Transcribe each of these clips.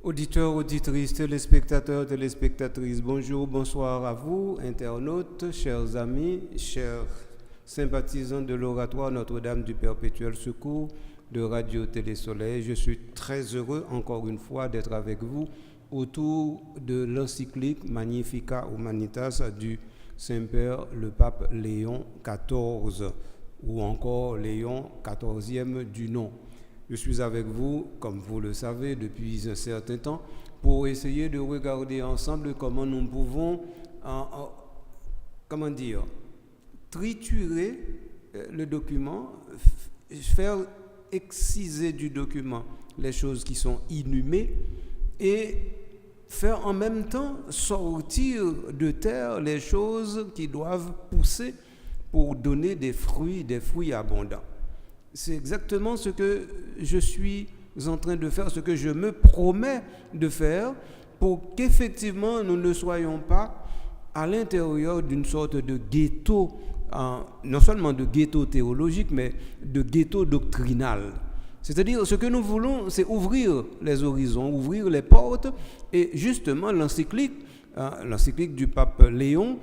Auditeurs, auditrices, téléspectateurs, téléspectatrices, bonjour, bonsoir à vous, internautes, chers amis, chers sympathisants de l'oratoire Notre-Dame du Perpétuel Secours de Radio Télé Soleil. Je suis très heureux, encore une fois, d'être avec vous autour de l'encyclique Magnificat Humanitas du Saint-Père, le pape Léon XIV, ou encore Léon XIVe du nom. Je suis avec vous, comme vous le savez, depuis un certain temps, pour essayer de regarder ensemble comment nous pouvons, triturer le document, faire exciser du document les choses qui sont inhumées et faire en même temps sortir de terre les choses qui doivent pousser pour donner des fruits abondants. C'est exactement ce que je suis en train de faire, ce que je me promets de faire pour qu'effectivement nous ne soyons pas à l'intérieur d'une sorte de ghetto, non seulement de ghetto théologique, mais de ghetto doctrinal. C'est-à-dire, ce que nous voulons, c'est ouvrir les horizons, ouvrir les portes, et justement l'encyclique du pape Léon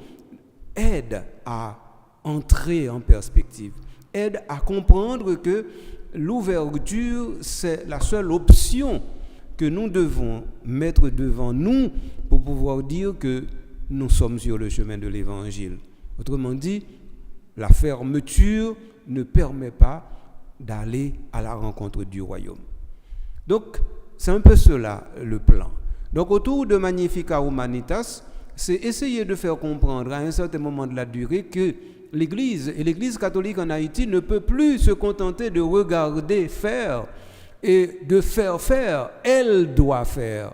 aide à entrer en perspective, aide à comprendre que l'ouverture, c'est la seule option que nous devons mettre devant nous pour pouvoir dire que nous sommes sur le chemin de l'Évangile. Autrement dit, la fermeture ne permet pas d'aller à la rencontre du royaume. Donc, c'est un peu cela le plan. Donc, autour de Magnificat Humanitas, c'est essayer de faire comprendre à un certain moment de la durée que l'Église et l'Église catholique en Haïti ne peut plus se contenter de regarder faire et de faire faire. Elle doit faire.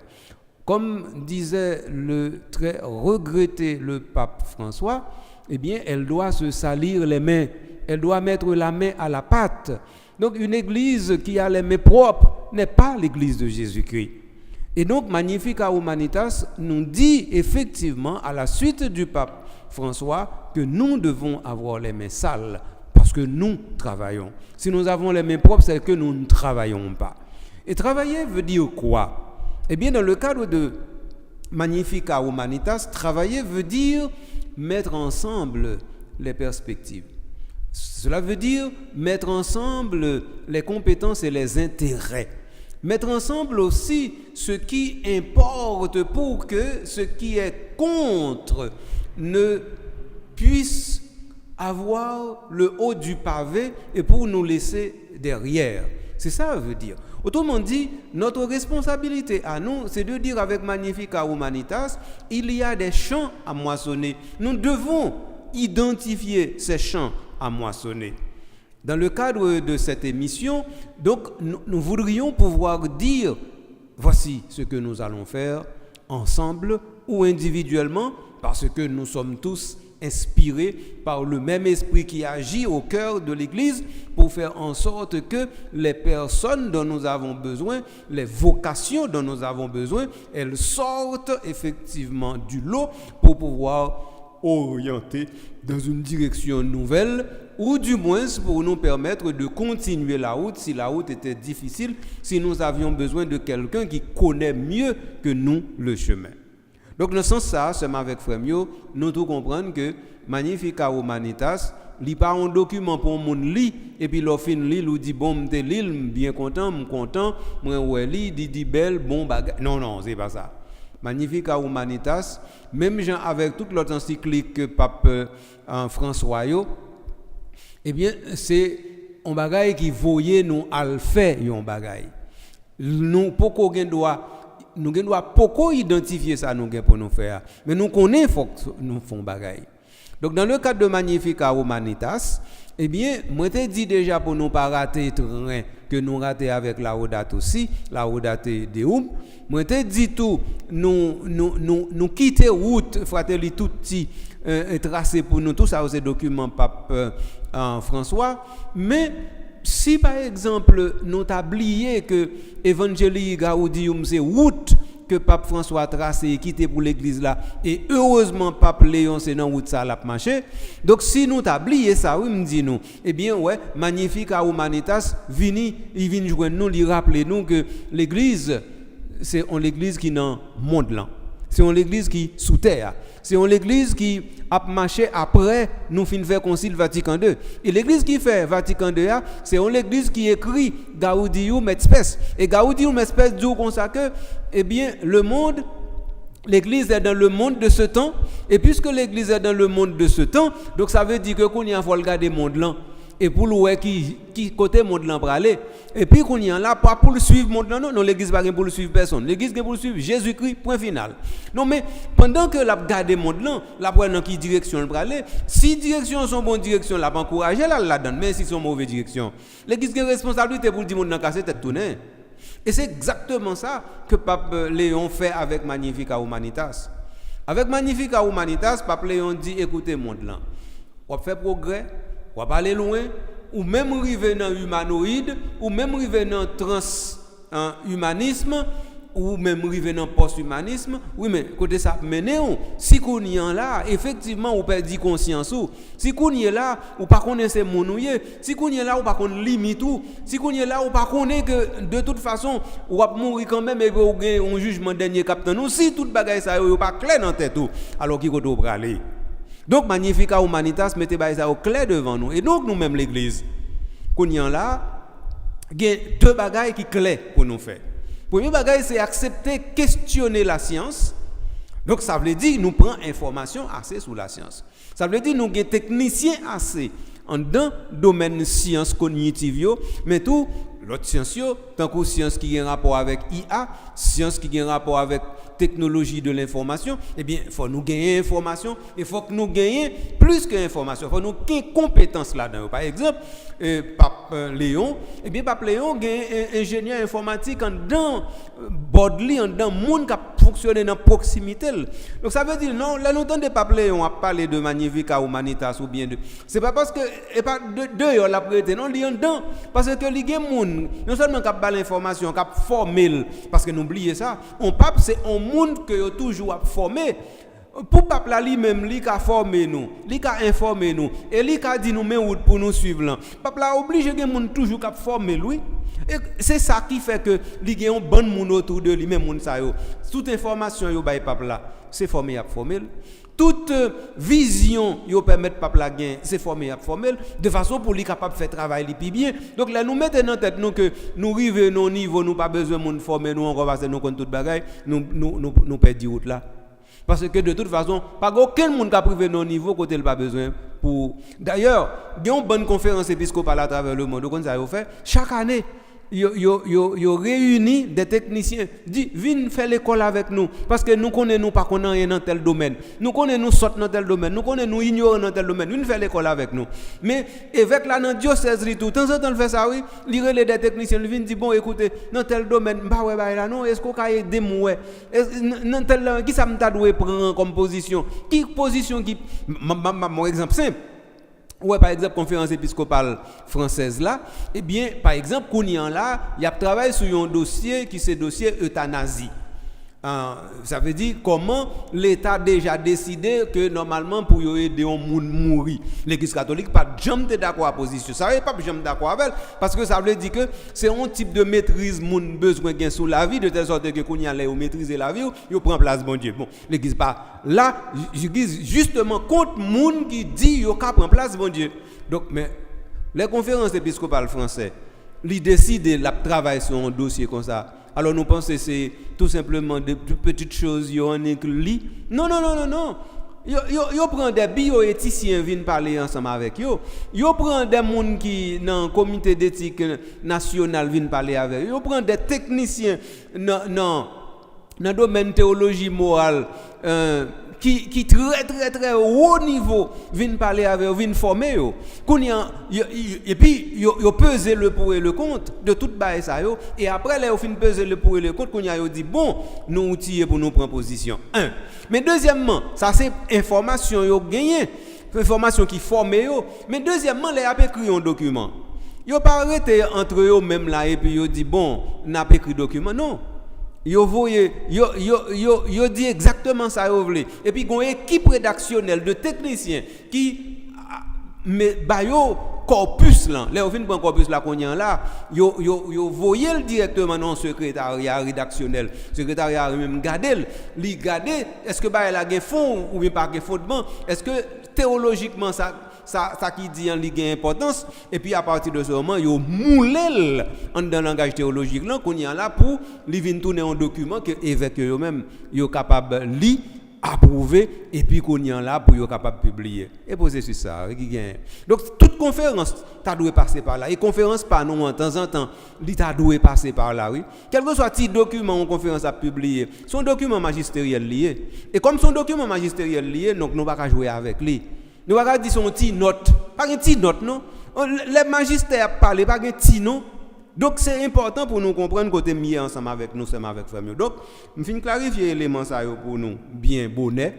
Comme disait le très regretté le pape François, eh bien, elle doit se salir les mains. Elle doit mettre la main à la pâte. Donc, une Église qui a les mains propres n'est pas l'Église de Jésus-Christ. Et donc, Magnificat Humanitas nous dit effectivement, à la suite du pape François, que nous devons avoir les mains sales parce que nous travaillons. Si nous avons les mains propres, c'est que nous ne travaillons pas. Et travailler veut dire quoi? Eh bien, dans le cadre de Magnificat Humanitas, travailler veut dire mettre ensemble les perspectives. Cela veut dire mettre ensemble les compétences et les intérêts. Mettre ensemble aussi ce qui importe pour que ce qui est contre ne puisse avoir le haut du pavé et pour nous laisser derrière. C'est ça que ça veut dire. Autrement dit, notre responsabilité à nous, c'est de dire avec Magnificat Humanitas, il y a des champs à moissonner. Nous devons identifier ces champs à moissonner. Dans le cadre de cette émission, donc, nous voudrions pouvoir dire, voici ce que nous allons faire ensemble ou individuellement, parce que nous sommes tous inspirés par le même esprit qui agit au cœur de l'Église pour faire en sorte que les personnes dont nous avons besoin, les vocations dont nous avons besoin, elles sortent effectivement du lot pour pouvoir orienter dans une direction nouvelle ou du moins pour nous permettre de continuer la route si la route était difficile, si nous avions besoin de quelqu'un qui connaît mieux que nous le chemin. Donc, dans ce sens, ça, c'est avec Frère Mio, nous tout comprendre que Magnificat Humanitas, il n'y a pas un document pour mon lit, et puis l'offre lit, nous dit bon, m'te lit, bien content, moi ouais lit, dit belle, bon bagage. Non, c'est pas ça. Magnificat Humanitas, même gens avec toute l'autre encyclique que pape François, eh bien, c'est un bagage qui voyait nous à le faire, un bagage. Nous, pourquoi nous devons beaucoup identifier ça pour nous faire. Mais nous connaissons que nous faisons bagage. Donc, dans le cadre de Magnificat Humanitas, eh bien, moi t'ai dit déjà pour nous pas rater le train que nous rater avec la Laudate aussi, la Laudate Deum. Moi t'ai dit tout, nous quitter route, fratelli tutti, tracé pour nous tout ça, c'est document pape François. Mais si par exemple nous t'oublié que Evangelii Gaudium c'est route que pape François a tracé et quitté pour l'église là et heureusement pape Léon c'est dans route ça l'a marché. Donc si nous t'oublié ça oui me dit nous eh bien ouais Magnificat Humanitas il vient joindre nous lui rappeler nous que l'église c'est l'église qui dans monde là. C'est l'église qui sous terre. C'est l'église qui a marché après nous fin faire concile Vatican II. Et l'église qui fait Vatican II, c'est l'église qui écrit Gaudium et Spes. Et Gaudium et Spes dit comme ça que, eh bien, le monde, l'église est dans le monde de ce temps. Et puisque l'église est dans le monde de ce temps, donc ça veut dire que qu'on y a faut regarder le monde là. Et pour le qui côté monde là pour aller et puis qu'on y a là pas pour suivre monde là non l'église pas pour suivre personne l'église est pour suivre Jésus-Christ point final non mais pendant que la garder monde là la prendre dans qui direction pour aller si direction sont bonne direction la encourager là dedans mais si sont mauvaise direction l'église a responsabilité pour dire monde dans casser tête tourner et c'est exactement ça que pape Léon fait avec Magnificat Humanitas pape Léon dit écoutez monde là on fait progrès on va aller loin, ou même arriver dans l'humanoïde, ou même arriver dans le transhumanisme, ou même arriver dans le post-humanisme. Oui, mais côté ça, si qu'on y est là, effectivement, on perd conscience. Si qu'on y est là, on ne connaît pas mon nouye. Si qu'on y est là, on ne connaît pas limite. Si qu'on y est là, on ne connaît que de toute façon, on va mourir quand même et on a un jugement dernier capitaine. Si toute bagaille ça n'est pas clair dans la tête, alors qui est pour aller? Donc, Magnificat Humanitas, mettez ça au clair devant nous. Et donc, nous-mêmes, l'Église, qu'on y a là, il y a deux bagailles qui sont clés pour nous faire. Premier bagaille, c'est accepter, questionner la science. Donc, ça veut dire nous prenons information assez sur la science. Ça veut dire nous sommes techniciens assez en dans le domaine de science cognitive, mais tout l'autre science, tant que science qui a un rapport avec IA, science qui a un rapport avec technologie de l'information, eh bien, il faut nous gagner information, il faut que nous gagnions plus qu'information, il faut nous gagner compétences là-dedans. Par exemple, Pape Léon, eh bien, Pape Léon gagne ingénieur informatique dans Bodley, dans le monde qui a fonctionné dans la proximité. Donc ça veut dire, non, là, longtemps de Pape Léon a parlé de Magnificat Humanitas ou bien de... C'est pas parce que, et pas de l'a prêté, non, il y a dedans, parce que les gens, non seulement qui a l'information, qui a formé, parce que n'oubliez ça, on pape, c'est un monde que toujours formé. Pour pape là lui-même, lui qui a formé nous, lui qui a informé nous, et lui qui a dit nous mais route pour nous suivre là. Pape là obligé que monde toujours qui a formé lui. Et c'est ça qui fait que lui gagne un bon monde autour de lui même monde ça yo. Toute information yo bay pape là, c'est formé à former. Toute vision yo permettre pape la gain, c'est formé à former de façon pour lui capable faire travail li plus bien. Donc là nous mettons dans tête nous que nous river nos niveau, nous pas besoin monde former nous encore parce que nous connaissons toute bagaille, nous perdre route là. Parce que de toute façon, pas aucun monde qui a privé nos niveaux côté il pas besoin pour. D'ailleurs, il y a une bonne conférence épiscopale à travers le monde. Donc ça yo fait chaque année yo réunit des techniciens dit viens faire l'école avec nous parce que nous connaissons nous pas connaissons rien dans tel domaine nous connaissons nous sortent dans tel domaine nous connaissons nous ignorons dans tel domaine viens faire l'école avec nous mais avec là dans diocèse tout temps en temps fait ça oui lire les techniciens viennent dire bon écoutez dans tel domaine bah ouais bah là non est-ce qu'on a aider moi dans tel qui ça me t'a doué prendre comme position qui position qui mon exemple simple. Ouais, par exemple, conférence épiscopale française là, eh bien, par exemple, Kounian là, il y a travaillé sur un dossier qui c'est dossier euthanasie. Ça veut dire comment l'État a déjà décidé que normalement pour aider un monde mourir. L'Église catholique pas jamais d'accord à position. Ça n'est pas jamais d'accord avec parce que ça veut dire que c'est un type de maîtrise moun besoin gain sur la vie de telle sorte que Kounian là maîtriser la vie, il prend place bon Dieu. Bon, l'Église pas là, l'Église justement contre moun qui dit yo ka prend place bon Dieu. Donc mais les conférences épiscopales françaises, ils décident de travailler sur un dossier comme ça. Alors nous pensons que c'est tout simplement de petites choses yo en inclus. Non. Yo prend des bioéthiciens viennent parler ensemble avec yo. Yo prend des monde qui dans comité d'éthique national viennent parler avec. Yo prend des techniciens dans domaine théologie morale qui très haut niveau viennent parler avec viennent former yo. Et puis yo peser le pour et le contre de toute bail ça yo et après là yo fin peser le pour et le contre qu'on yo dit bon nous outiller pour nous prendre position. Mais deuxièmement, ça c'est information yo gagné, information qui forme yo, mais deuxièmement les a écrit un document. Yo pas arrêté entre eux même là et puis yo dit bon, n'a pas écrit document non. Yo dit exactement ça yo vle. Et puis une équipe rédactionnelle de techniciens qui mais ba yo corpus là, les fin prend corpus là qu'on y a là, yo voyez directement dans secrétariat rédactionnel. Secrétariat même garder, li garder est-ce que ba la gen fond ou bien pas gen fondement? Est-ce que théologiquement ça qui dit en ligue importance et puis à partir de ce moment yo moulel en dans langage théologique là qu'on y a là pour li vinn tourner un document que évêque yo même yo capable lire approuver et puis qu'on y a là pour yo capable publier et poser sur ça qui gagne. Donc toute conférence ta doit passer par là et conférence pas non en temps en temps li ta doit passer par là oui quel que soit petit document en conférence à publier son document magistériel lié et comme son document magistériel lié donc nous pas jouer avec lui. Nous ne pouvons pas dire son petit note. Pas une petite note, non? Les magistères parlent, pas un petit non. Donc c'est important pour nous comprendre côté mieux ensemble avec nous, ensemble avec frère. Donc, je vais clarifier l'élément ça pour nous bien bonnet.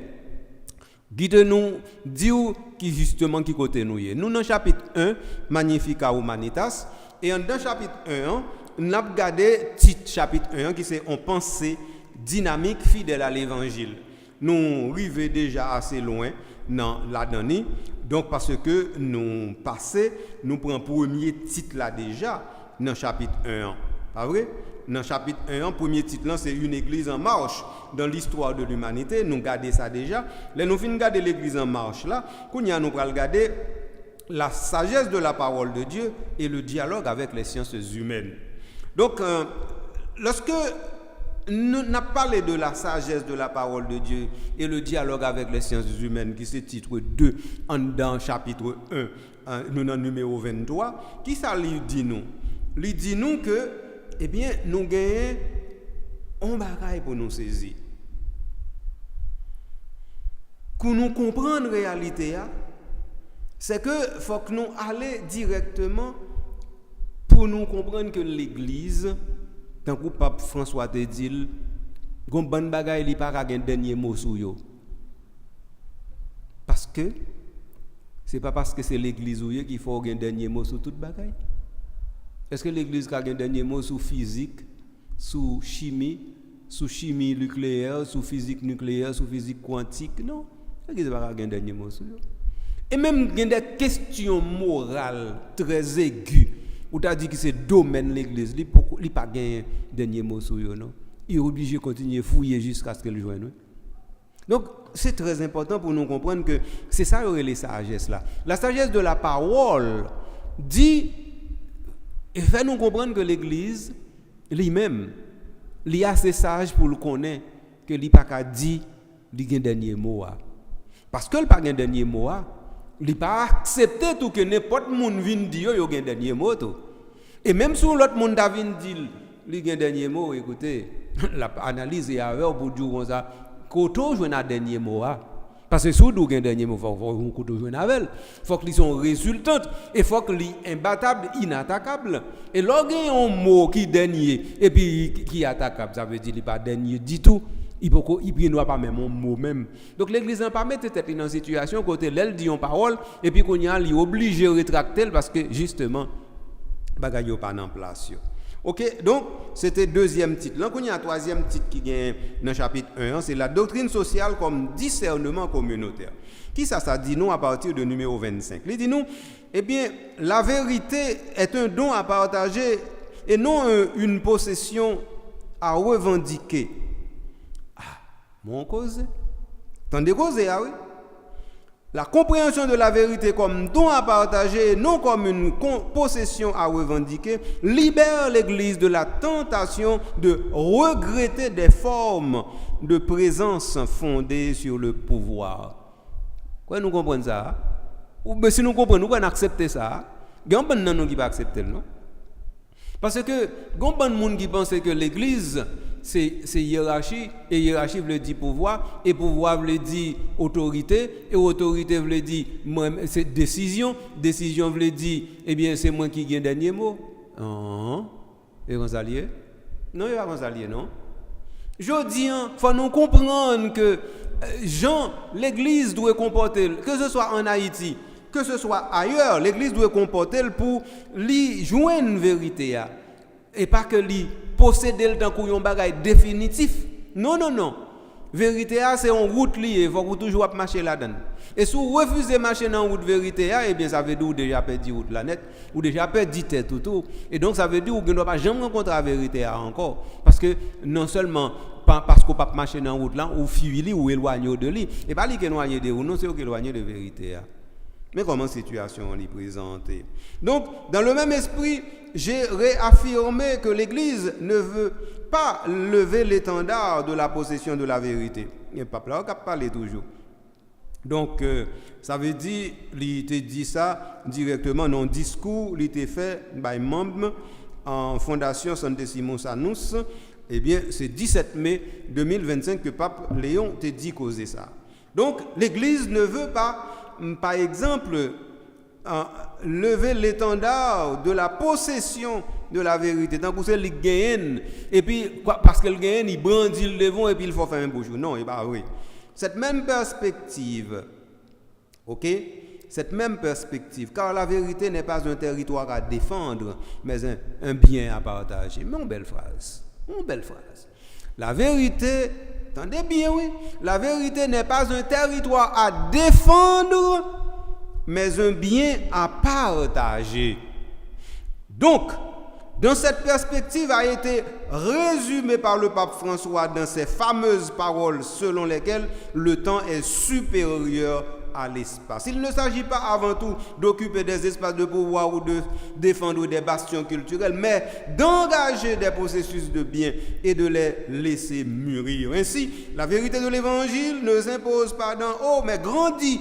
Guide-nous, dis-nous qui justement qui côté nous est. Nous dans chapitre 1, Magnificat Humanitas, et dans chapitre 1, nous avons regardé titre chapitre 1 qui c'est on pensée dynamique fidèle à l'évangile. Nous arrivons déjà assez loin dans la dernière. Donc parce que nous passons, nous prenons premier titre là déjà dans chapitre 1. Pas vrai? Dans chapitre 1, premier titre là, c'est une église en marche dans l'histoire de l'humanité. Nous regardons ça déjà. Là nous finissons de regarder l'église en marche là, nous allons regarder la sagesse de la parole de Dieu et le dialogue avec les sciences humaines. Donc lorsque nous avons parlé de la sagesse de la parole de Dieu et le dialogue avec les sciences humaines, qui c'est titre 2 dans chapitre 1, nous dans numéro 23, qui ça lui dit nous? Lui dit nous que, eh bien, nous gagnons un bagage pour nous saisir. Pour nous comprendre la réalité, c'est que faut que nous allions directement pour nous comprendre que l'Église, tant que Pape François te dit, gon ban bagay li pa ka gen dernier mot sur yo. Parce que c'est pas parce que c'est l'église ou qui faut gen dernier mot sur toute bagay. Est-ce que l'église ka gen dernier mot sur physique, sur chimie nucléaire, sur physique nucléaire, sur physique quantique? Non, l'église pa ka gen dernier mot sur yo. Et même gen des questions morales très aiguës. Ou t'as dit que c'est domaine l'église, il pas gagné dernier mot sur eux, non? Il est obligé de continuer à fouiller jusqu'à ce qu'elle joigne. Donc, c'est très important pour nous comprendre que c'est ça les sagesses là. La sagesse de la parole dit et fait nous comprendre que l'église lui-même, il est assez sage pour le connaître que il pas qu'à dire il gagne dernier mot. Parce que il pas gagne dernier mot. Il n'a pas accepté tout que n'importe qui vienne dire qu'il y a un dernier mot. Et même si l'autre monde vient dire qu'il y a un dernier mot, écoutez, l'analyse est avec pour dire comme ça, quand on joue un dernier mot, parce que si on a un dernier mot, il faut qu'on joue avec. Il faut qu'ils soient résultantes, et il faut qu'ils soient imbattables, inattaquables. Et lorsqu'il y a un mot qui est dernier, et puis qui est attaquable, ça veut dire qu'il n'est pas dernier du tout. Il ne doit pas même un mot même. Donc l'église n'a pas mettre tête dans une situation côté l'elle dit une parole et puis qu'on y a obligé de rétracter parce que justement bagay yo pas en place. OK, donc c'était deuxième titre. Là qu'on y a troisième titre qui gagne dans chapitre 1, c'est la doctrine sociale comme discernement communautaire. Qui ça dit nous à partir de numéro 25. Il dit nous eh bien la vérité est un don à partager et non une possession à revendiquer. Mon cause. Tendez cause, oui. La compréhension de la vérité comme don à partager, non comme une possession à revendiquer, libère l'Église de la tentation de regretter des formes de présence fondées sur le pouvoir. Quoi, nous comprenons ça? Ou bien si nous comprenons, nous accepter ça. Il y a un bon monde qui va accepter, non? Parce que il y a un bon monde qui pense que l'Église c'est hiérarchie, et hiérarchie veut dire pouvoir, et pouvoir veut dire autorité, et autorité veut dire c'est décision, décision veut dire, eh bien c'est moi qui gagne dernier mot. Et on s'allie? Non, il va pas s'allier, non? Je dis, il faut nous comprendre que l'Église doit comporter, que ce soit en Haïti, que ce soit ailleurs, l'Église doit comporter pour lui joindre une vérité. et pas que li posséder le temps pour un bagage définitif. Non. Vérité c'est en route lié, faut que toujours marcher là-dedans. Et si vous refusez de marcher dans route vérité, eh bien ça veut dire que vous déjà perdu route la net, ou déjà perdu tête tout. Et donc ça veut dire que vous ne pouvez pas jamais rencontrer la vérité encore, parce que non seulement parce qu'on ne peut pas marcher dans route là, ou fuir ou éloigner de lui, et pas lui qui est éloigné de vous, non c'est éloigné de vérité. Mais comment situation on y présentée? Donc, dans le même esprit, j'ai réaffirmé que l'Église ne veut pas lever l'étendard de la possession de la vérité. Il n'y a pas là, on parler toujours. Donc, ça veut dire, il te dit ça directement dans le discours, il était fait par membre en Fondation Santé Simon Sanous. Eh bien, c'est 17 mai 2025 que Pape Léon te dit causer ça. Donc, l'Église ne veut pas, par exemple, lever l'étendard de la possession de la vérité. Tant que c'est le gagne, et puis, parce que le gagne, il brandit le devant et puis il faut faire un beau jour. Non, et bah oui. Cette même perspective, ok? Cette même perspective, car la vérité n'est pas un territoire à défendre, mais un bien à partager. Mais une belle phrase. La vérité, attendez bien, oui. La vérité n'est pas un territoire à défendre, mais un bien à partager. Donc, dans cette perspective a été résumée par le pape François dans ses fameuses paroles selon lesquelles le temps est supérieur à l'espace. Il ne s'agit pas avant tout d'occuper des espaces de pouvoir ou de défendre des bastions culturels, mais d'engager des processus de bien et de les laisser mûrir. Ainsi, la vérité de l'Évangile ne s'impose pas d'en haut, mais grandit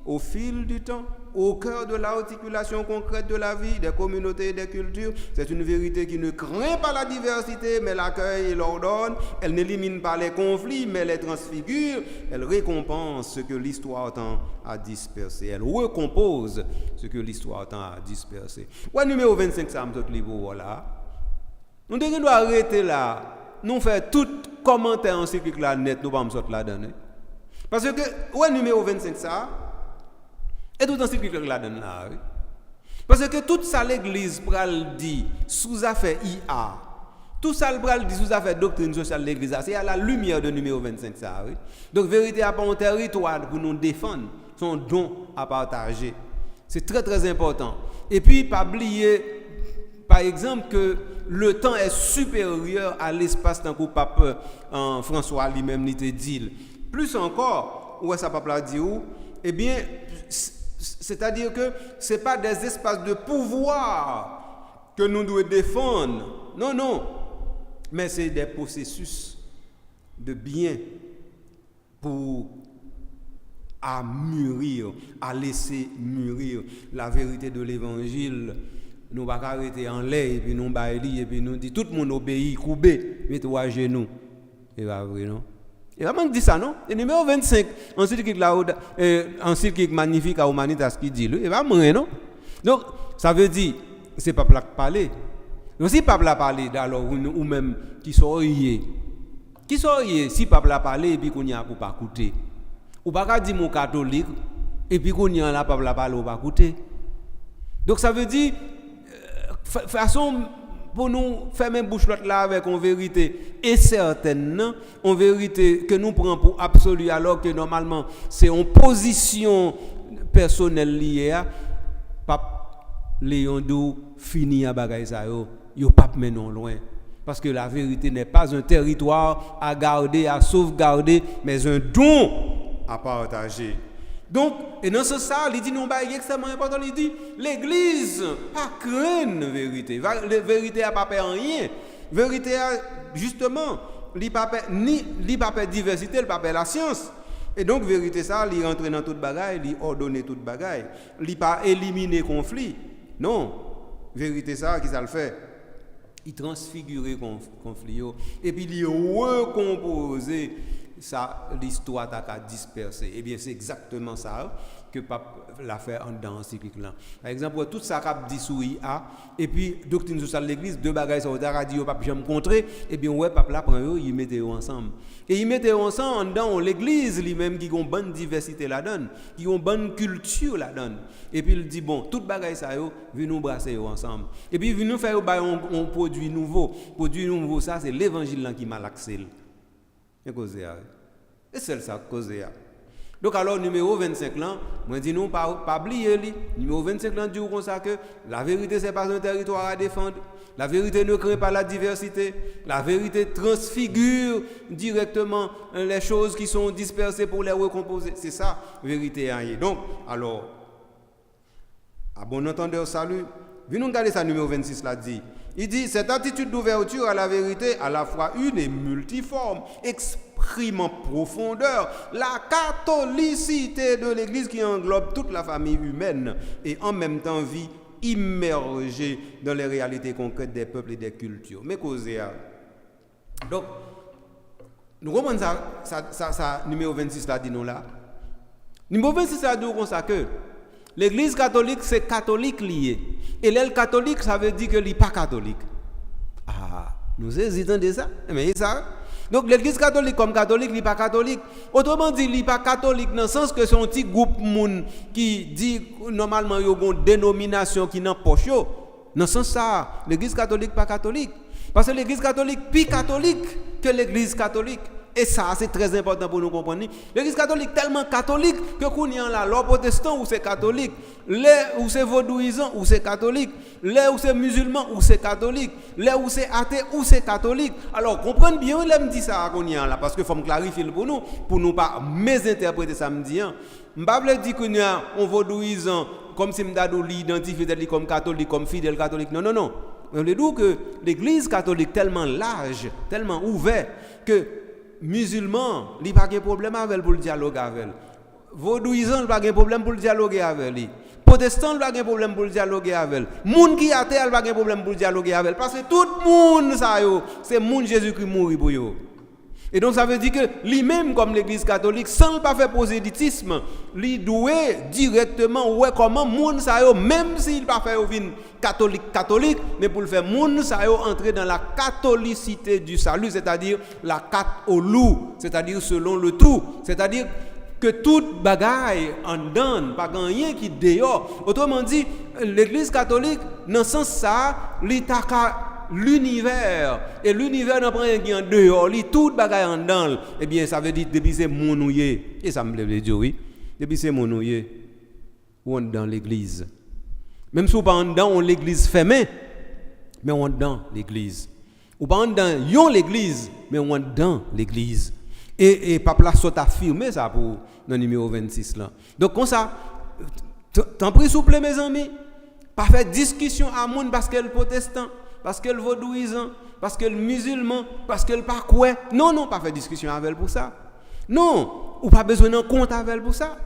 au fil du temps, au cœur de l'articulation concrète de la vie, des communautés et des cultures. C'est une vérité qui ne craint pas la diversité, mais l'accueille et l'ordonne. Elle n'élimine pas les conflits, mais les transfigure. Elle récompense ce que l'histoire tend à disperser. Elle recompose ce que l'histoire tend à disperser. Ouais, numéro 25, ça me saute les beaux, voilà. Nous devons arrêter là. Nous faisons tout commentaire encyclique là net, nous ne pas me là-dedans. Parce que, ouais, numéro 25, ça. Et tout encyclique là-dedans là, oui. Parce que tout ça l'église pral dit sous affaire IA. Tout ça le pral dit sous affaire doctrine sociale de l'église, c'est à la lumière de numéro 25 ça, oui. Donc vérité a pas un territoire pour nous défendre, son don à partager. C'est très très important. Et puis pas oublier par exemple que le temps est supérieur à l'espace tant que pape François lui-même lui te dit. Plus encore, où est ça pape l'a dit où? Eh bien c'est-à-dire que ce n'est pas des espaces de pouvoir que nous devons défendre. Non. Mais c'est des processus de bien pour à mûrir, à laisser mûrir la vérité de l'évangile. Nous ne pouvons pas arrêter en l'air et puis nous bailler et puis nous dit tout le monde obéit, coubé, mettez-vous à genoux. C'est pas vrai, non? Et vraiment dit ça, non? Et numéro 25, encyclique magnifique à Humanitas qui dit, et vraiment, non? Donc, ça veut dire, c'est pas peuple qui parle. Donc, si peuple a parlé, alors, ou même, qui sont riés. Si peuple a parlé, et puis qu'on y a pour pas écouter. Ou pas dire mon catholique, et puis qu'on y a là, peuple a parlé, ou pas écouter. Donc, ça veut dire, façon, pour nous faire même bouche là avec une vérité et certaine, une vérité que nous prenons pour absolue alors que normalement c'est une position personnelle liée à Pape Léon Dou fini à bagaille ça yo pas menon loin parce que la vérité n'est pas un territoire à garder, à sauvegarder, mais un don à partager. Donc, et dans ce sens, il dit non, bah, extrêmement important, il dit l'Église pas craindre la vérité. La vérité n'a pas peur rien. La vérité a justement, il pas peur diversité, il pas peur la science. Et donc, vérité ça, il rentre dans toute bagaille, il ordonne toute bagaille. Il pas éliminer conflit. Non, vérité ça, qui ça le fait? Il transfigure conflit et puis il recompose ça, l'histoire t'a dispersé. Eh bien, c'est exactement ça que pape l'a fait en dans encyclique là. Par exemple, tout ça qu'a dit sous IA et puis doctrine sociale de l'église, deux bagages ça a dit au pape jamais contrer et bien ouais pape là prend eux, ils mettent ensemble. Et ils mettent ensemble dans l'église lui-même qui ont une bonne diversité la donne, qui ont une bonne culture la donne. Et puis il dit bon, tout bagages ça yo, venez nous brasser ensemble. Et puis venez nous faire un produit nouveau. Produit nouveau ça c'est l'évangile là qui malaxé. Et cause et c'est ça cause. Donc alors numéro 25 là, moi dis nous pas oublier lui. Numéro 25 là dit comme ça que la vérité c'est pas un territoire à défendre. La vérité ne crée pas la diversité. La vérité transfigure directement les choses qui sont dispersées pour les recomposer. C'est ça vérité. Donc alors à bon entendeur salut. Venez nous regarder ça numéro 26 là dit. Il dit cette attitude d'ouverture à la vérité à la fois une et multiforme exprime en profondeur la catholicité de l'Église qui englobe toute la famille humaine et en même temps vit immergée dans les réalités concrètes des peuples et des cultures. Mais causez donc nous comprenons ça numéro 26 là dit nous là. Numéro 26 là dit comme ça que l'Église catholique, c'est catholique lié. Et l'aile catholique, ça veut dire que n'est pas catholique. Ah, nous hésitons de ça. Mais ça. Donc l'Église catholique comme catholique, n'est pas catholique. Autrement dit, n'est pas catholique dans le sens que c'est un petit groupe moun qui dit normalement il y a une dénomination qui n'a pas chaud. Dans ce sens ça, l'Église catholique pas catholique. Parce que l'Église catholique plus catholique que l'Église catholique. Et ça, c'est très important pour nous comprendre. L'Église catholique tellement catholique que qu'on y a là, l'or protestant ou c'est catholique, les ou c'est vaudouisant ou c'est catholique, les ou c'est musulman ou c'est catholique, les ou c'est athée ou c'est catholique. Alors, comprenez bien, là me dit ça qu'on y a là, parce que faut me clarifier pour nous pas mésinterpréter ça me dit. Je ne pas dire qu'on y a un vaudouisant comme si m'dadou l'identifie comme catholique, comme fidèle catholique. Non, non, non. On veut dire que l'Église catholique tellement large, tellement ouvert que musulman, il n'y a pas de problème avec pour le dialoguer avec elle. Vaudouisant, il n'y a pas de problème pour le dialoguer avec elle. Protestant, il n'y a pas de problème pour le dialoguer avec elle. Moun qui athée, il n'y a pas de problème pour le dialoguer avec elle. Parce que tout le monde, c'est moun Jésus-Christ mourir pour eux. Et donc ça veut dire que lui-même, comme l'Église catholique, sans ne pas faire prosélytisme, lui doit directement, ouais, comment moun sa yo, même s'il pas fait une catholique, mais pour le faire moun sa yo entrer dans la catholicité du salut, c'est-à-dire la catholou, c'est-à-dire selon le tout, c'est-à-dire que toute bagaille en donne, pas rien qui dehors. Autrement dit, l'Église catholique, dans ce sens ça, l'état l'univers et l'univers n'a pas rien qui en dehors, tout bagaille en dedans. Eh bien, ça veut dire depuis c'est monouillé. Et ça me plaît dire oui. Depuis c'est monouillé, on est dans l'église. Même si on pas en dedans, on l'église fermée, mais on est dans l'église. Ou pas en dedans, l'église, mais on est dans l'église. Et papa saute affirmer ça pour le numéro 26 là. Donc comme ça, t'en prie s'il vous plaît mes amis, pas faire discussion à monde parce qu'elle est protestant. Parce qu'elle vaudouisant, parce qu'elle musulman, parce qu'elle pas quoi. Non, non, pas faire discussion avec elle pour ça. Non, ou pas besoin d'un compte avec elle pour ça.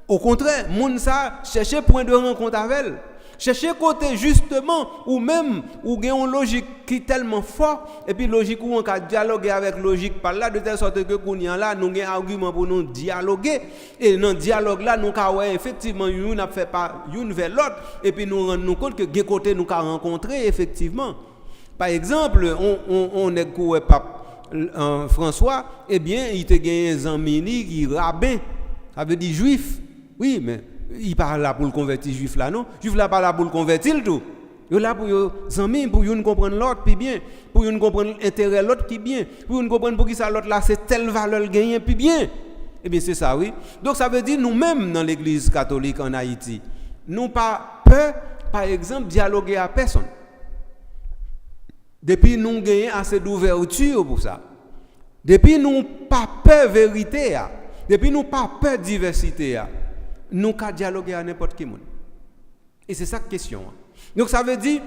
Au contraire, moun ça, chercher point de rencontre avec elle. Chercher côté justement, ou même, ou gagne une logique qui est tellement fort, et puis logique où on peut dialoguer avec logique par là, de telle sorte que qu'on y a là, nous avons un argument pour nous dialoguer. Et dans le dialogue là, nous avons effectivement, nous n'a fait pas une vers l'autre, et puis nous rendons compte que des côtés nous avons rencontré effectivement. Par exemple, on est quoi pape François, eh bien, il te gagne un ami qui rabbin, ça veut dire juif. Oui, mais il parle là pour le convertir juif là, non? Juif là pas là pour le convertir tout. Il là pour les amis, pour nous comprendre l'autre puis bien, pour nous comprendre l'intérêt l'autre qui bien, pour nous comprendre pour qui ça l'autre là c'est telle valeur gagner puis bien. Eh bien c'est ça oui. Donc ça veut dire nous-mêmes dans l'église catholique en Haïti, nous pas peur par exemple dialoguer à personne. Depuis nous gagnons assez d'ouverture pour ça. Depuis nous pas peur vérité, depuis nous pas peur diversité, nous qu'à dialoguer à n'importe qui monde. Et c'est ça la question. Donc ça veut dire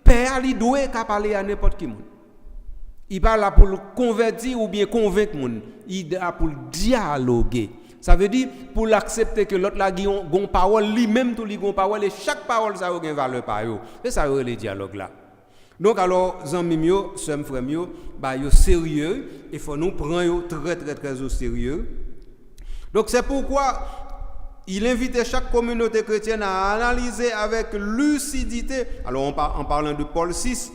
père il doit qu'à parler à n'importe qui monde. Il parle là pour le convertir ou bien convaincre monde. Il est là pour dialoguer. Ça veut dire pour l'accepter que l'autre là a une parole, lui-même tout lui une parole et chaque parole ça a une valeur par eux. C'est ça le dialogue là. Donc alors, amis mio, sœurs frères mio, bah yo sérieux, il faut nous prendre très très très au sérieux. Donc c'est pourquoi Il invitait chaque communauté chrétienne à analyser avec lucidité, alors en parlant de Paul VI,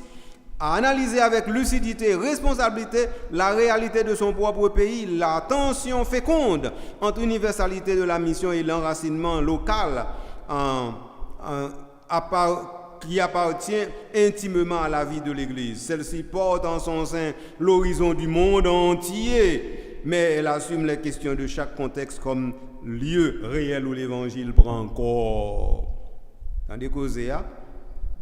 à analyser avec lucidité et responsabilité la réalité de son propre pays, la tension féconde entre universalité de la mission et l'enracinement local qui appartient intimement à la vie de l'Église. Celle-ci porte en son sein l'horizon du monde entier, mais elle assume les questions de chaque contexte comme lieu réel où l'Évangile prend corps. Tandis que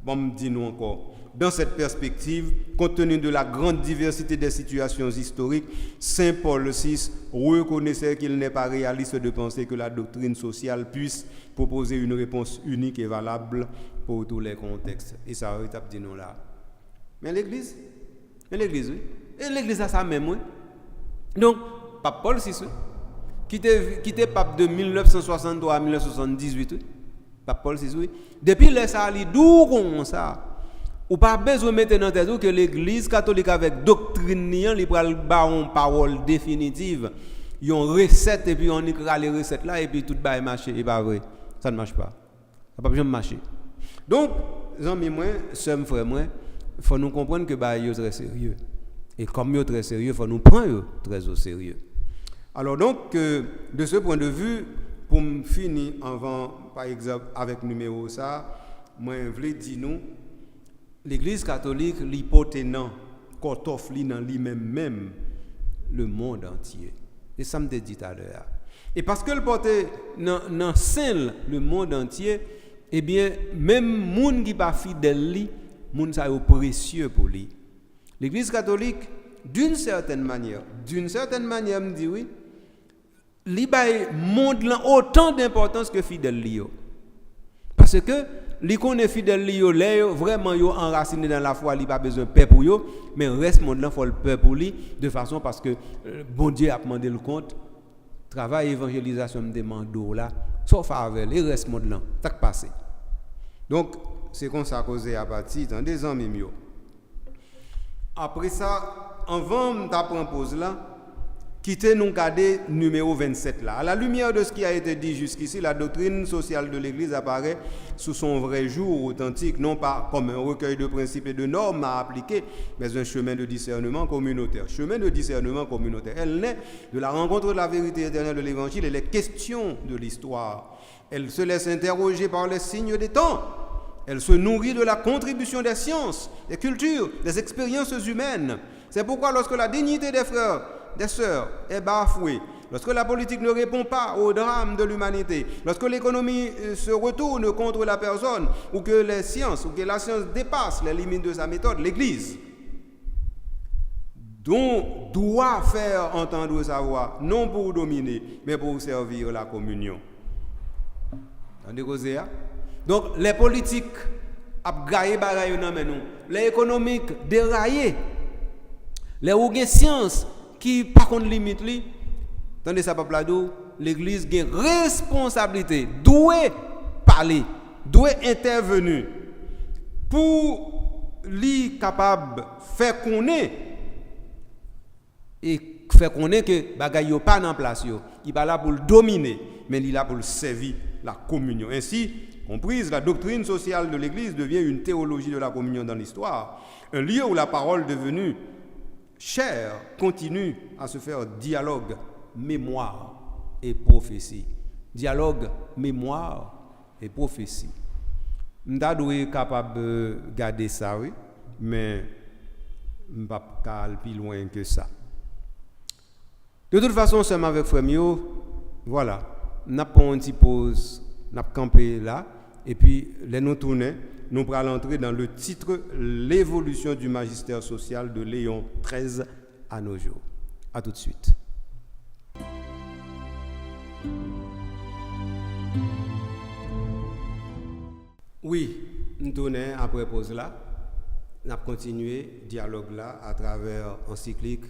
bon, dis-nous encore. Dans cette perspective, compte tenu de la grande diversité des situations historiques, Saint Paul VI reconnaissait qu'il n'est pas réaliste de penser que la doctrine sociale puisse proposer une réponse unique et valable pour tous les contextes. Et ça rétape dit nous là. Mais l'Église, oui. Et l'Église a ça même, oui. Donc, Pape Paul VI, oui, qui était pape de 1963 à 1978, oui. Pape Paul VI, oui. Depuis les salis, d'où comme ça? Ou pas besoin de mettre dans tête que l'Église catholique avec doctrine, il prend une parole définitive, il y a une recette et puis on écrit les recettes là et puis tout va marcher. Et pas vrai, ça ne marche pas. Ça ne peut pas marcher. Donc, les amis, moi, sœurs, frères, moi, il faut nous comprendre que bah, ils sont très sérieux. Et comme ils sont très sérieux, il faut nous prendre très au sérieux. Alors donc, de ce point de vue, pour me finir avant, par exemple, avec numéro ça, moi, je voulais dire nous, l'Église catholique, l'hypoténant, qu'on offre dans lui-même le monde entier. Et ça me dit tout à l'heure. Et parce que le portait dans sein le monde entier, eh bien, même les gens qui ne sont pas fidèles, les gens sont précieux pour lui. L'Église catholique, d'une certaine manière, me dit oui, il monde autant d'importance que fidèle. Parce que les connaît fidèles vraiment yo enraciné dans la foi, il pas besoin de paix pour eux, mais reste monde là faut le paix pour lui de façon parce que bon Dieu a demandé le compte travail évangélisation me demande là sauf avec les reste monde là ça passé. Donc c'est comme ça causé à partir dans des ans même yo. Après ça avant d'apprendre pause là quittez nous garder numéro 27 là. À la lumière de ce qui a été dit jusqu'ici, la doctrine sociale de l'Église apparaît sous son vrai jour authentique, non pas comme un recueil de principes et de normes à appliquer, mais un chemin de discernement communautaire. Elle naît de la rencontre de la vérité éternelle de l'Évangile et les questions de l'histoire. Elle se laisse interroger par les signes des temps. Elle se nourrit de la contribution des sciences, des cultures, des expériences humaines. C'est pourquoi lorsque la dignité des frères des sœurs est bafouée, lorsque la politique ne répond pas au drame de l'humanité, lorsque l'économie se retourne contre la personne, ou que la science dépasse les limites de sa méthode, l'Église doit faire entendre sa voix, non pour dominer, mais pour servir la communion. Donc les politiques abgaye bagaille nan men nous, les économiques déraillés, les ougen sciences qui par contre limite li, tandis ça peuple l'Église a une responsabilité, doit parler, doit intervenir pour lui capable faire connaître et faire connaître que bagay yo pas en place yo, il pas là pour le dominer, mais il est là pour le servir la communion. Ainsi, comprise, la doctrine sociale de l'Église devient une théologie de la communion dans l'histoire, un lieu où la parole devenue chère continue à se faire dialogue, mémoire et prophétie. Dialogue, mémoire et prophétie. Nous sommes capables de garder ça, oui, mais nous ne pouvons pas aller plus loin que ça. De toute façon, c'est avec Frémio, voilà, nous avons une petite pause, nous avons campé là, et puis les nous tourner. Nous allons entrer dans le titre L'évolution du magistère social de Léon XIII à nos jours. À tout de suite. Oui, nous tournons après pause là. Nous avons continué le dialogue là à travers l'encyclique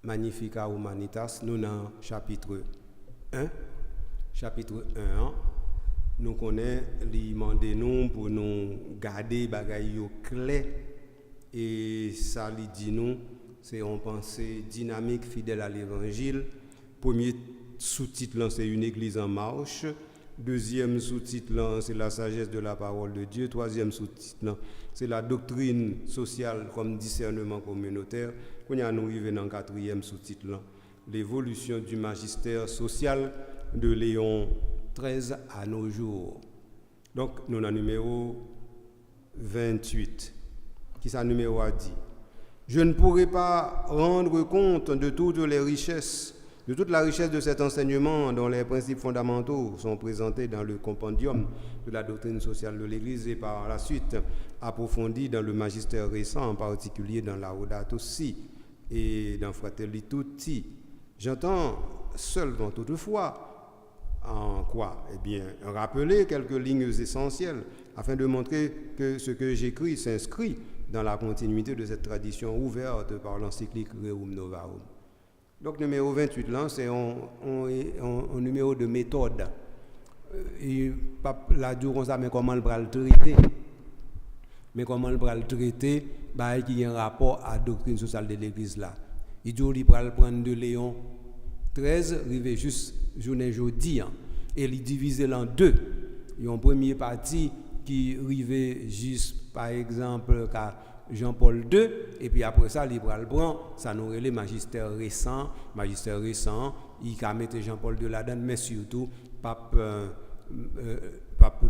Magnificat Humanitas. Nous dans chapitre 1. Chapitre 1. Nous connaissons les mandats nous pour nous garder bagaille clé et ça lui dit nous c'est une pensée dynamique fidèle à l'évangile. Premier sous-titre là, c'est une église en marche. Deuxième sous-titre là, c'est la sagesse de la parole de Dieu. Troisième sous-titre là, c'est la doctrine sociale comme discernement communautaire. Quand nous arrivons dans le quatrième sous-titre là, l'évolution du magistère social de Léon XIII à nos jours. Donc, nous avons le numéro 28, qui sa numéro a dit: je ne pourrai pas rendre compte de toutes les richesses, de toute la richesse de cet enseignement dont les principes fondamentaux sont présentés dans le compendium de la doctrine sociale de l'Église et par la suite approfondis dans le magistère récent, en particulier dans la Laudato Si et dans Fratelli Tutti. J'entends seulement toutefois en quoi? Eh bien, rappeler quelques lignes essentielles afin de montrer que ce que j'écris s'inscrit dans la continuité de cette tradition ouverte par l'encyclique Rerum Novarum. Donc, numéro 28, là, c'est un numéro de méthode. Et pas la dire comme ça, mais comment le traiter. Mais comment le traiter, bah, qui a un rapport à la doctrine sociale de l'Église là. Il dit qu'il va prendre de Léon 13, arrivé juste journée jeudi, hein, et il divise en deux. Il y a une première partie qui arrivait juste, par exemple, à Jean-Paul II, et puis après ça, il prend, ça nous relève magistère récent, il a mis Jean-Paul II là-dedans, mais surtout pape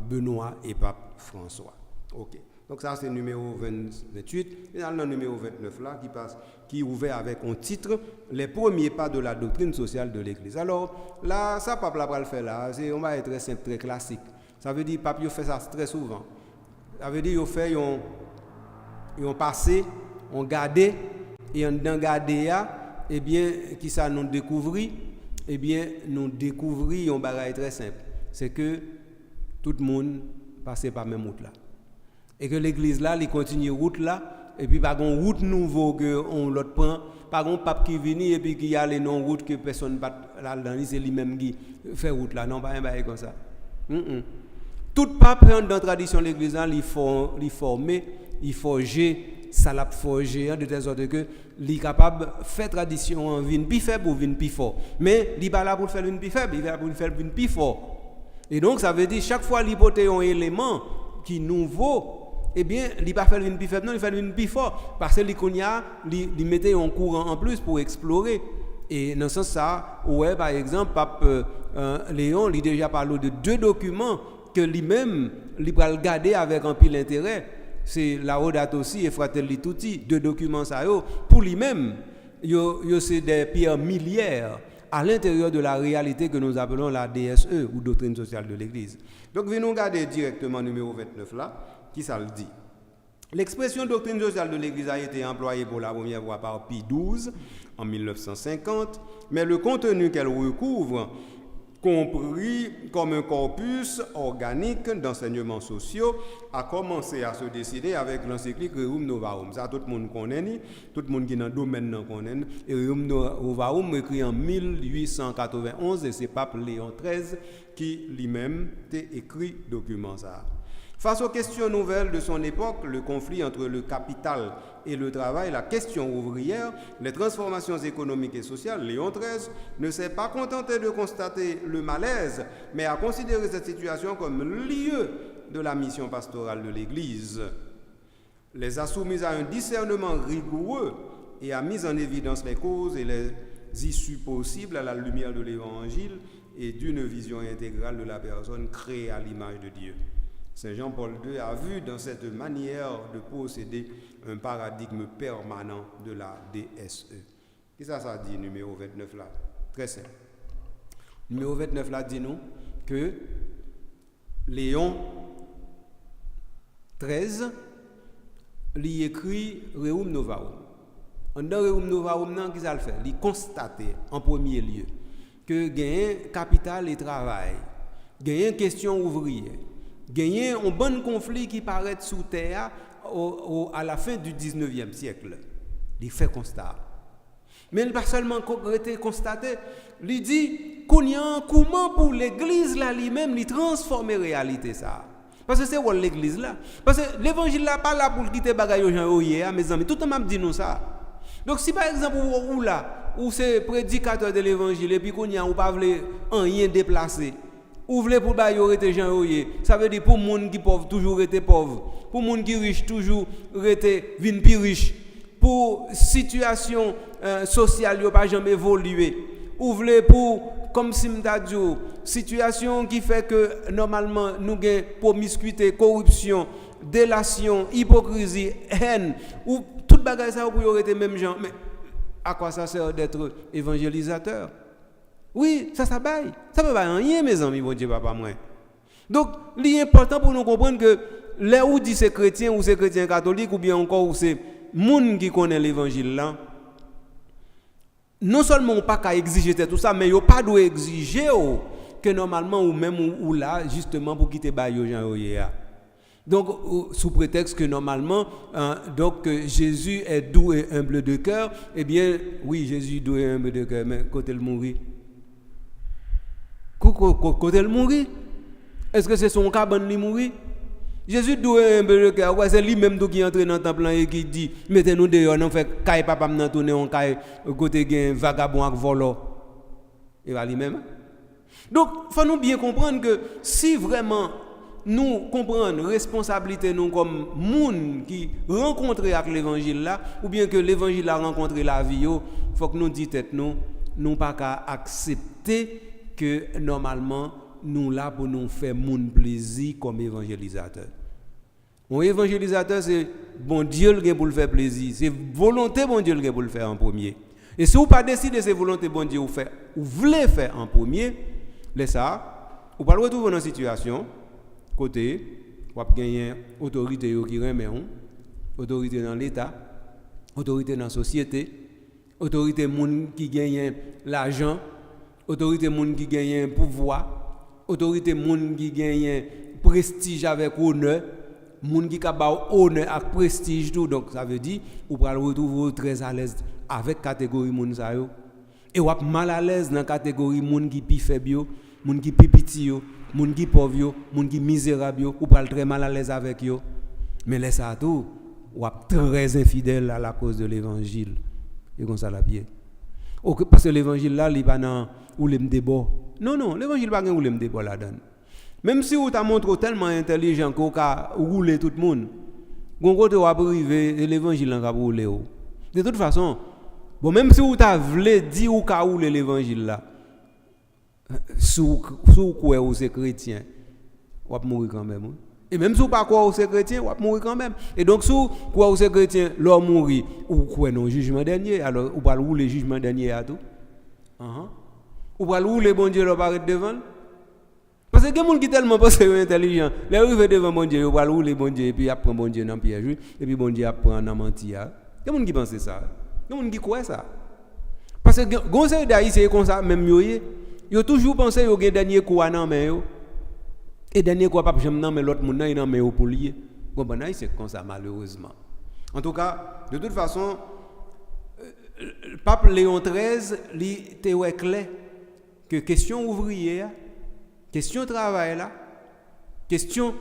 Benoît et pape François. Ok. Donc ça c'est le numéro 28. Et dans le numéro 29 là qui est ouvert avec un titre les premiers pas de la doctrine sociale de l'Église. Alors là ça pape là va le faire là, on va être très simple, très classique. Ça veut dire pape fait ça très souvent. Ça veut dire il fait ils ont passé, on gardé et en dans garder eh bien qui ça nous découvrir, eh bien nous découvrir un bagage très simple. C'est que tout le monde passe par même route là. Et que l'église là, il continue route là, et puis par une route nouveau que on l'autre prend, par un pape qui vient et puis qui a les non route que personne pas là dedans, c'est lui-même qui fait route là, non pas un bail comme ça. Tout pape dans la tradition de l'église là, il former, il forger, ça l'a forger de telle sorte que il est capable faire tradition en vin plus faible ou vin plus fort. Mais il pas là pour faire une plus faible, il est là pour faire une plus fort. Et donc ça veut dire chaque fois l'hypothèse un élément qui nouveau, eh bien, il ne pas faire une plus faible, non, il fait une plus fort. Parce que il mettait un courant en plus pour explorer. Et dans ce sens, ça, ouais, par exemple, pape Léon, il a déjà parlé de deux documents que lui-même, il va le garder avec un pile intérêt. C'est la Laudato Si et Fratelli Tutti, deux documents, ça, pour lui-même, c'est des pierres miliaires à l'intérieur de la réalité que nous appelons la DSE, ou doctrine sociale de l'Église. Donc, venons regarder directement numéro 29 là, qui ça le dit. L'expression doctrine sociale de l'Église a été employée pour la première fois par Pie XII en 1950, mais le contenu qu'elle recouvre, compris comme un corpus organique d'enseignements sociaux, a commencé à se décider avec l'encyclique Rerum Novarum. Ça, tout le monde connaît, tout le monde qui est dans le domaine connaît. Et Rerum Novarum écrit en 1891 et c'est pape Léon XIII qui lui-même a écrit document ça. Face aux questions nouvelles de son époque, le conflit entre le capital et le travail, la question ouvrière, les transformations économiques et sociales, Léon XIII ne s'est pas contenté de constater le malaise, mais a considéré cette situation comme lieu de la mission pastorale de l'Église. Les a soumis à un discernement rigoureux et a mis en évidence les causes et les issues possibles à la lumière de l'Évangile et d'une vision intégrale de la personne créée à l'image de Dieu. Saint Jean-Paul II a vu dans cette manière de posséder un paradigme permanent de la DSE. Qu'est-ce que ça dit, numéro 29 là? Très simple. Numéro 29 là dit nous que Léon XIII lui écrit Rerum Novarum. Dans Rerum Novarum, qu'est-ce qu'il fait? Il constate en premier lieu que gagne capital et travail, gagne question ouvrière. Gagner un bon conflit qui paraît sous terre à la fin du 19e siècle. Il fait constat. Mais il n'a pas seulement constaté, il dit qu'on y a un comment pour l'église là lui-même, il transforme la réalité ça. Parce que c'est où l'église là. Parce que l'évangile là pas là pour quitter bagaille aux gens hier, mes amis. Tout le monde dit nous ça. Donc si par exemple ou là ou c'est prédicateur de l'évangile et puis qu'on y a ou pas voulez rien déplacer. Ou voulez pour ba yo rete Jean Oye. Ça veut dire pour monde qui pauvre toujours rete pauvre. Pour monde qui riche toujours rete vinn plus riche. Pour situation sociale yo pas jamais évoluer. Ou voulez pour comme si m'ta dit situation qui fait que normalement nous gain promiscuité, corruption, délation, hypocrisie, haine ou toute bagaille ça pour yo rete même gens. Mais à quoi ça sert d'être évangélisateur? Oui, ça baille. Ça peut pas rien, mes amis, bon Dieu, papa, moi. Donc, l'important pour nous comprendre que là où dit c'est chrétien ou c'est chrétien catholique ou bien encore où c'est monde qui connaît l'évangile là, non seulement on pas qu'à exiger tout ça, mais on pas doit exiger que normalement ou même ou là justement pour quitter bail Jean Oye. Donc, sous prétexte que normalement, donc Jésus est doux et humble de cœur, eh bien, oui, Jésus est doux et humble de cœur, mais côté le mourir. Côté le mourir, est-ce que c'est son cabane qui mourir? Jésus doux et humble de cœur, ouais, c'est lui-même qui entre dans le temple et qui dit, mettez-nous dehors, non fait caille papa m'en tourner on caille côté gain vagabond avec volant. Et va lui-même. Donc, faut nous bien comprendre que si vraiment nous comprenons responsabilité nous comme monde qui rencontré avec l'évangile là ou bien que l'évangile a rencontré la vie il faut que nous dit tête nous pas qu'à accepter que normalement nous là pour nous faire monde plaisir comme évangélisateur. Un évangélisateur c'est bon Dieu qui pour le faire plaisir, c'est volonté bon Dieu qui pour le faire en premier. Et si vous pas décider c'est volonté bon Dieu ou voulez faire en premier, laissez ça, vous pas le retrouver dans une situation côté, vous avez gagné autorité qui remet autorité dans l'État, autorité dans la société, autorité moun qui gagne l'argent, autorité moun qui gagne pouvoir, autorité moun qui gagne prestige avec honneur, moun qui a honneur avec prestige tout. Donc ça veut dire vous pouvez retrouver très à l'aise avec catégorie moun ça yo. Et vous êtes mal à l'aise dans la catégorie moun qui pi faible, moun qui pi petit yo. Moun qui pauvre yo, moun qui misérable ou pas très mal à l'aise avec yo. Mais laisse ça tout, ou très infidèle à la cause de l'évangile. Et comme ça la pied. Parce que l'évangile là, il pas dans ou les débat. Non, l'évangile pas ou les débat là-dedans. Même si vous t'a montré tellement intelligent qu'on a roulé tout le monde. Gon côté ou arriver et l'évangile en va rouler. De toute façon, bon même si vous t'a voulu dire ou ka rouler l'évangile là. Sous quoi ou c'est chrétien, ou va mourir quand même. Et même si pas quoi ou c'est chrétien, ou va mourir quand même. Et donc sous quoi ou c'est chrétien, l'homme mourir ou quoi non jugement dernier, alors ou pas le jugement dernier à tout. Ou pas le bon Dieu le paraître devant. Parce que les gens qui tellement pensent intelligent, les arrivent devant bon Dieu, ou pas le bon Dieu et puis après bon Dieu dans piège et puis bon Dieu apprend dans mentir. Les gens qui pensent ça. Les gens qui croient ça. Parce que conseil d'Haïtien comme ça même yoyé. Yo toujours pensé yo gen dernier coup nan men yo et dernier coup pas jamais nan mais l'autre monde nan men yo pour lier. Bon c'est comme ça malheureusement. En tout cas, de toute façon le pape Léon XIII li était clair que question ouvrière, question travail là, question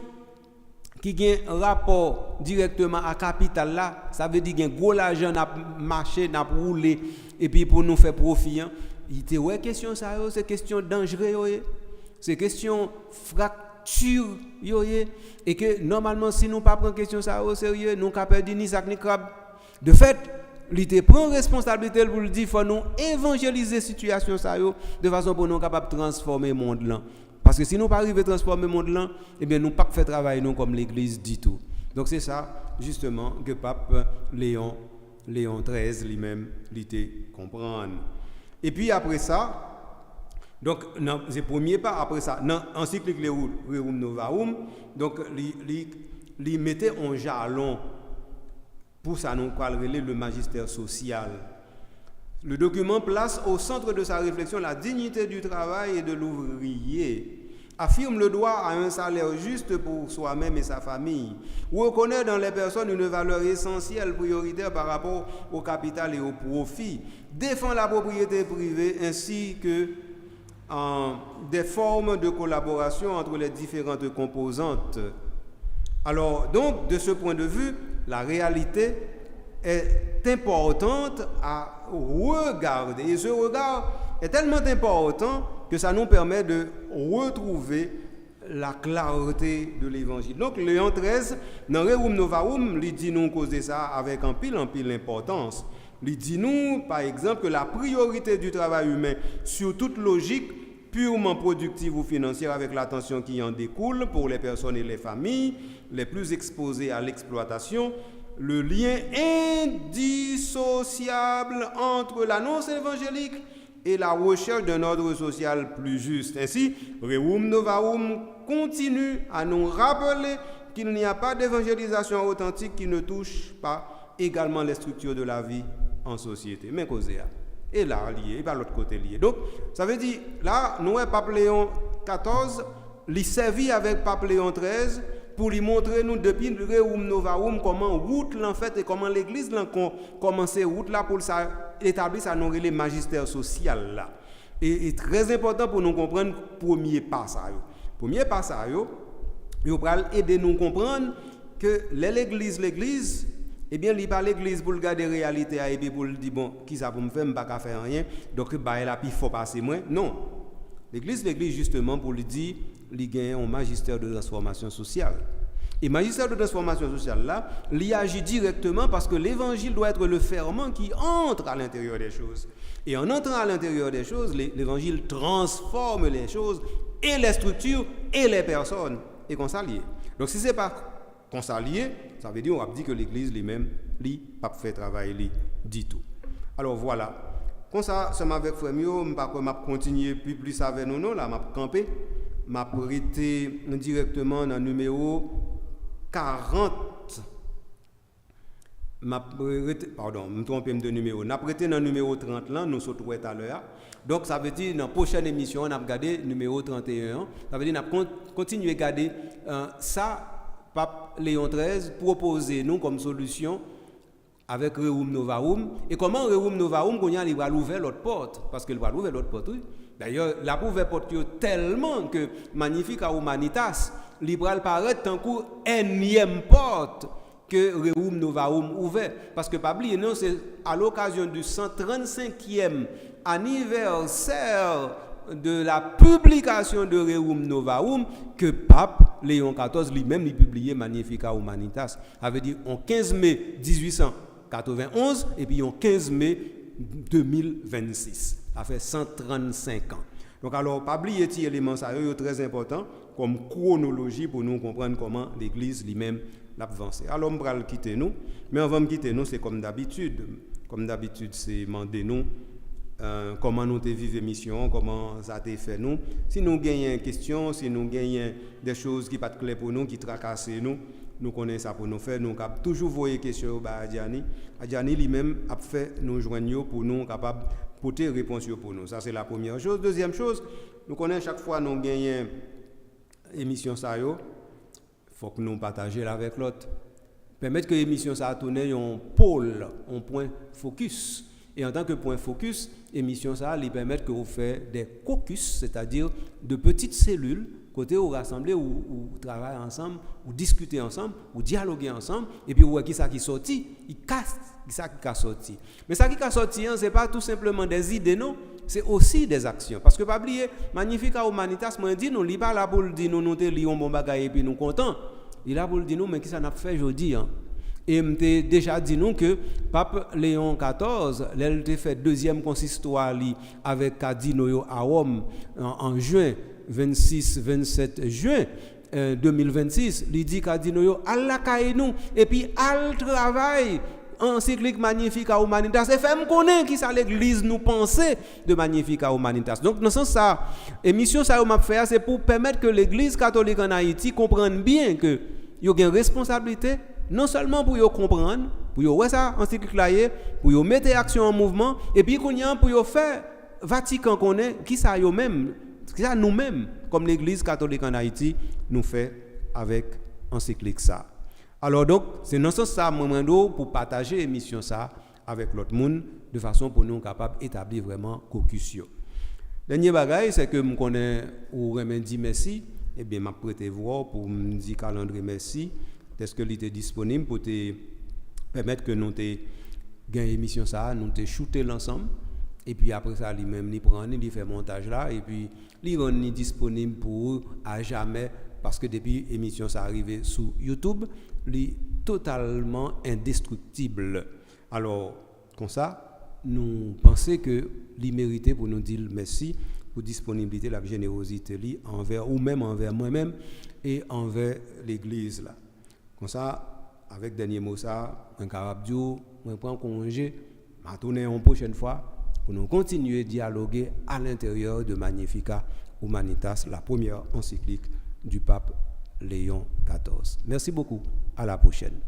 qui a un rapport directement à capital là, ça veut dire que gros l'argent n'a marché, n'a roulé et puis pour nous faire profit. Il était ouais question ça c'est question dangereux c'est question fracture et que normalement si nous pas prendre question ça au sérieux nous capable perdre ni sac ni crabe. De fait, il te prend responsabilité pour le dire faut nous évangéliser situation ça de façon pour nous capable transformer le monde là. Parce que si nous pas arriver à transformer le monde là, eh bien nous pas faire travail nous comme l'église dit tout. Donc c'est ça justement que pape Léon XIII lui-même l'était comprendre. Et puis après ça, donc c'est le premier pas, après ça, dans l'encyclique Rerum Novarum, donc il mettait un jalon pour ça nous parler le magistère social. Le document place au centre de sa réflexion la dignité du travail et de l'ouvrier, affirme le droit à un salaire juste pour soi-même et sa famille, reconnaît dans les personnes une valeur essentielle, prioritaire par rapport au capital et au profit, défend la propriété privée ainsi que des formes de collaboration entre les différentes composantes. Alors, donc, de ce point de vue, la réalité est importante à regarder. Et ce regard est tellement important que ça nous permet de retrouver la clarté de l'évangile. Donc Léon XIII, dans Rerum Novarum, il dit nous causer ça avec en pile importance. Il dit nous, par exemple, que la priorité du travail humain sur toute logique purement productive ou financière avec l'attention qui en découle pour les personnes et les familles les plus exposées à l'exploitation, le lien indissociable entre l'annonce évangélique et la recherche d'un ordre social plus juste. Ainsi, Rerum Novarum continue à nous rappeler qu'il n'y a pas d'évangélisation authentique qui ne touche pas également les structures de la vie en société. Mais causé et là lié, et par l'autre côté lié. Donc, ça veut dire, là, nous, Pape Léon XIV, il servit avec Pape Léon XIII pour lui montrer nous depuis le Rerum Novarum comment route l'en fait et comment l'église l'a commencé route là pour établir ça nous les magistère social là. Et très important pour nous comprendre premier pas ça yo. Premier pas ça yo va aider nous comprendre que l'église eh bien il pas l'église pour garder réalité et puis pour dire bon qui ça pour me faire pas faire rien donc bah là puis faut passer moins non. L'église justement pour lui dire il gagne un magistère de transformation sociale. Et magistère de transformation sociale là, il agit directement parce que l'évangile doit être le ferment qui entre à l'intérieur des choses. Et en entrant à l'intérieur des choses, l'évangile transforme les choses et les structures et les personnes et qu'on s'allie. Donc si c'est pas qu'on s'allie, ça veut dire on va dire que l'église lui-même lui pas fait travail lui dit tout. Alors voilà. Comme ça, avec frère Mio, je vais continuer plus avec nous, là, je vais camper, je vais prêter directement dans le numéro 40. Pardon, je me trompe de numéro. Je vais prêter dans le numéro 30, là, nous sommes tout à l'heure. Donc, ça veut dire, dans la prochaine émission, on va regarder le numéro 31. Ça veut dire, on va continuer à regarder ça, Pape Léon XIII, proposer nous comme solution avec Rerum Novarum. Et comment Rerum Novarum, il va ouvrir l'autre porte? Parce qu'il va ouvrir l'autre porte, oui. D'ailleurs, la ouvert porte tellement que Magnificat Humanitas, il va paraître tant qu'une énième porte que Rerum Novarum ouvert. Parce que, pas oublier, non, c'est à l'occasion du 135e anniversaire de la publication de Rerum Novarum que Pape Léon XIV lui-même il publié Magnificat Humanitas. Ça veut dire en 15 mai 1891 et puis en 15 mai 2026. Ça fait 135 ans. Donc alors, pas oublier ces éléments, ça est très important comme chronologie pour nous comprendre comment l'Église lui-même l'a avancé. Alors, on va quitter nous. Mais avant de quitter nous, c'est comme d'habitude. Comme d'habitude, c'est demander nous comment nous vivons l'émission, comment ça a été fait nous. Si nous gagnons une question, si nous gagnons des choses qui ne sont pas claires pour nous, qui tracassent nous, nous connaissons ça pour nous faire. Nous avons toujours envoyé des questions à Adjani. Adjani lui-même a fait nous joindre pour nous capables de porter réponse pour nous. Ça, c'est la première chose. Deuxième chose, nous connaissons chaque fois que nous gagnons une émission, il faut que nous partagions avec l'autre. Permettre que l'émission ça tourne un pôle, un point focus. Et en tant que point focus, l'émission ça lui permet que vous faites des caucus, c'est-à-dire de petites cellules, côté où rassembler ou travailler ensemble, ou discuter ensemble, ou dialoguer ensemble, et puis qui ça qui sorti, il casse ça qui a sorti. Mais ça qui a sorti, c'est pas tout simplement des idées, non, c'est aussi des actions. Parce que pas oublier, Magnificat Humanitas, moi dit nous, il pas là pour dire nous te lions bon bagaille et puis nous content. Il est là pour dire nous, mais qui ça n'a fait aujourd'hui, hein? Et m'te déjà dit nous que Pape Léon XIV, il a fait deuxième consistoire avec Cardinaux à Rome en juin 26-27 juin 2026. Il dit Cardinaux Allah nous et puis al travail encyclique Magnificat Humanitas et fait me connaître qui ça l'église nous penser de Magnificat Humanitas. Donc dans ce sens ça émission ça m'a fait c'est pour permettre que l'église catholique en Haïti comprenne bien que il y a une responsabilité non seulement pour yo comprendre, pour yo ouais ça encyclique là pour yo mettre action en mouvement et puis pour yo faire Vatican connaît qui ça yo même, qui ça nous-mêmes comme l'église catholique en Haïti nous fait avec encyclique ça. Alors donc, c'est dans ce sens ça pour partager l'émission ça avec l'autre monde de façon pour nous capables d'établir vraiment caucus. Dernier bagaille c'est que me connais ou remercie merci et bien m'a prêté voir pour me dire calendrier merci. Est-ce que il était disponible pour te permettre que nous gagne émission ça, nous te shooter l'ensemble et puis après ça lui-même il prend il fait montage là et puis il rend disponible pour à jamais parce que depuis émission ça arrivé sur YouTube, il est totalement indestructible. Alors comme ça, nous pensons que il méritait pour nous dire merci pour disponibilité, la générosité li envers ou même envers moi-même et envers l'église là. Comme ça, avec dernier mot ça, un carabdio, on prend congé, m'a tourner une prochaine fois pour nous continuer à dialoguer à l'intérieur de Magnificat Humanitas, la première encyclique du pape Léon XIV. Merci beaucoup, à la prochaine.